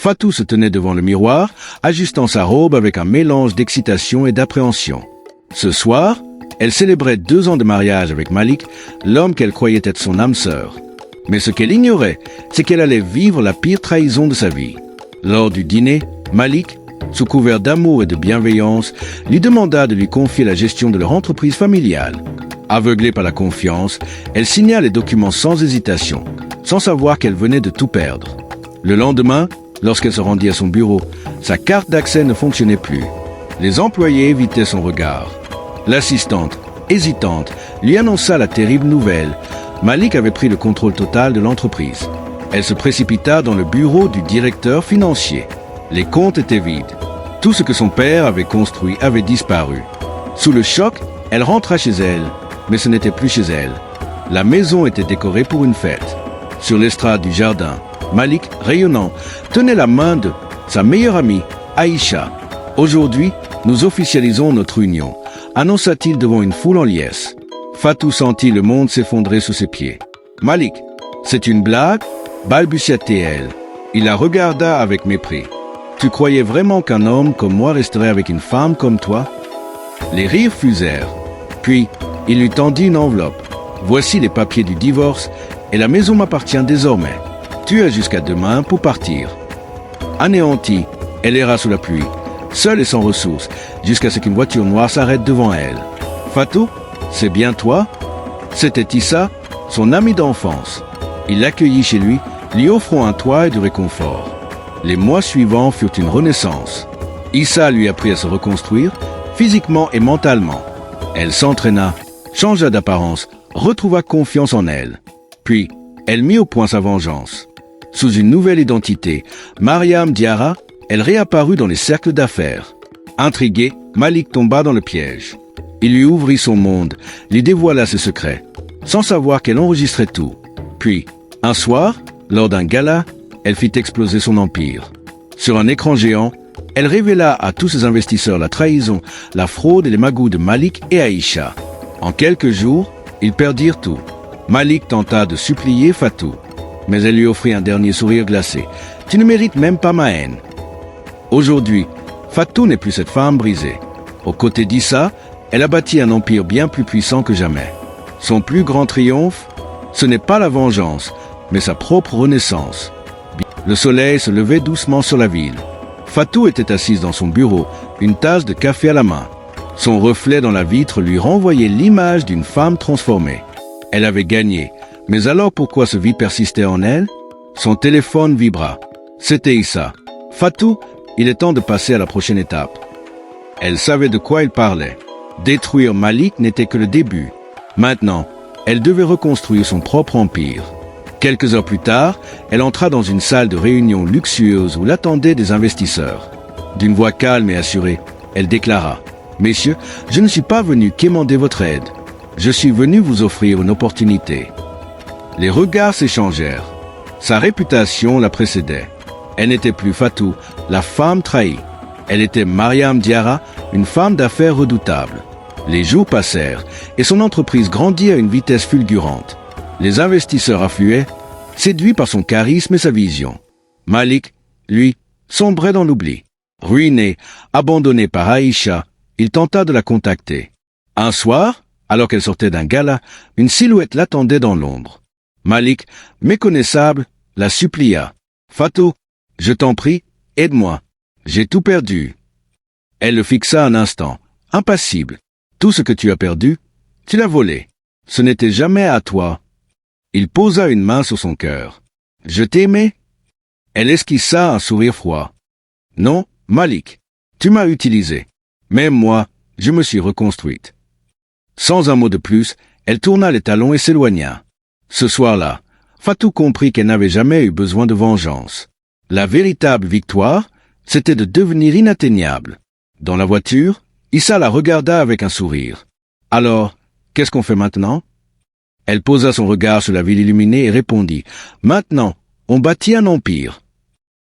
Fatou se tenait devant le miroir, ajustant sa robe avec un mélange d'excitation et d'appréhension. Ce soir, elle célébrait 2 ans de mariage avec Malik, l'homme qu'elle croyait être son âme sœur. Mais ce qu'elle ignorait, c'est qu'elle allait vivre la pire trahison de sa vie. Lors du dîner, Malik, sous couvert d'amour et de bienveillance, lui demanda de lui confier la gestion de leur entreprise familiale. Aveuglée par la confiance, elle signa les documents sans hésitation, sans savoir qu'elle venait de tout perdre. Le lendemain, lorsqu'elle se rendit à son bureau, sa carte d'accès ne fonctionnait plus. Les employés évitaient son regard. L'assistante, hésitante, lui annonça la terrible nouvelle. Malik avait pris le contrôle total de l'entreprise. Elle se précipita dans le bureau du directeur financier. Les comptes étaient vides. Tout ce que son père avait construit avait disparu. Sous le choc, elle rentra chez elle, mais ce n'était plus chez elle. La maison était décorée pour une fête. Sur l'estrade du jardin, Malik, rayonnant, tenait la main de sa meilleure amie, Aïcha. « Aujourd'hui, nous officialisons notre union », annonça-t-il devant une foule en liesse. Fatou sentit le monde s'effondrer sous ses pieds. « Malik, c'est une blague ?» balbutia-t-elle. Il la regarda avec mépris. « Tu croyais vraiment qu'un homme comme moi resterait avec une femme comme toi ?» Les rires fusèrent. Puis, il lui tendit une enveloppe. « Voici les papiers du divorce et la maison m'appartient désormais. Tu as jusqu'à demain pour partir. » Anéantie, elle erra sous la pluie, seule et sans ressources, jusqu'à ce qu'une voiture noire s'arrête devant elle. « Fatou, c'est bien toi ?» C'était Issa, son ami d'enfance. Il l'accueillit chez lui, lui offrant un toit et du réconfort. Les mois suivants furent une renaissance. Issa lui apprit à se reconstruire, physiquement et mentalement. Elle s'entraîna, changea d'apparence, retrouva confiance en elle. Puis, elle mit au point sa vengeance. Sous une nouvelle identité, Mariam Diarra, elle réapparut dans les cercles d'affaires. Intrigué, Malik tomba dans le piège. Il lui ouvrit son monde, lui dévoila ses secrets, sans savoir qu'elle enregistrait tout. Puis, un soir, lors d'un gala, elle fit exploser son empire. Sur un écran géant, elle révéla à tous ses investisseurs la trahison, la fraude et les magouilles de Malik et Aïcha. En quelques jours, ils perdirent tout. Malik tenta de supplier Fatou, mais elle lui offrit un dernier sourire glacé. « Tu ne mérites même pas ma haine. » Aujourd'hui, Fatou n'est plus cette femme brisée. Aux côtés d'Issa, elle a bâti un empire bien plus puissant que jamais. Son plus grand triomphe, ce n'est pas la vengeance, mais sa propre renaissance. Le soleil se levait doucement sur la ville. Fatou était assise dans son bureau, une tasse de café à la main. Son reflet dans la vitre lui renvoyait l'image d'une femme transformée. Elle avait gagné, mais alors pourquoi ce vide persistait en elle? Son téléphone vibra. C'était Issa. « Fatou, il est temps de passer à la prochaine étape. » Elle savait de quoi il parlait. Détruire Malik n'était que le début. Maintenant, elle devait reconstruire son propre empire. Quelques heures plus tard, elle entra dans une salle de réunion luxueuse où l'attendaient des investisseurs. D'une voix calme et assurée, elle déclara « Messieurs, je ne suis pas venu quémander votre aide. Je suis venu vous offrir une opportunité. » Les regards s'échangèrent. Sa réputation la précédait. Elle n'était plus Fatou, la femme trahie. Elle était Mariam Diarra, une femme d'affaires redoutable. Les jours passèrent et son entreprise grandit à une vitesse fulgurante. Les investisseurs affluaient, séduits par son charisme et sa vision. Malik, lui, sombrait dans l'oubli. Ruiné, abandonné par Aïcha, il tenta de la contacter. Un soir, alors qu'elle sortait d'un gala, une silhouette l'attendait dans l'ombre. Malik, méconnaissable, la supplia. « Fatou, je t'en prie, aide-moi. J'ai tout perdu. » Elle le fixa un instant, impassible. « Tout ce que tu as perdu, tu l'as volé. Ce n'était jamais à toi. » Il posa une main sur son cœur. « Je t'aimais ?» Elle esquissa un sourire froid. « Non, Malik, tu m'as utilisé. Même moi, je me suis reconstruite. » Sans un mot de plus, elle tourna les talons et s'éloigna. Ce soir-là, Fatou comprit qu'elle n'avait jamais eu besoin de vengeance. La véritable victoire, c'était de devenir inatteignable. Dans la voiture, Issa la regarda avec un sourire. « Alors, qu'est-ce qu'on fait maintenant ?» Elle posa son regard sur la ville illuminée et répondit « Maintenant, on bâtit un empire.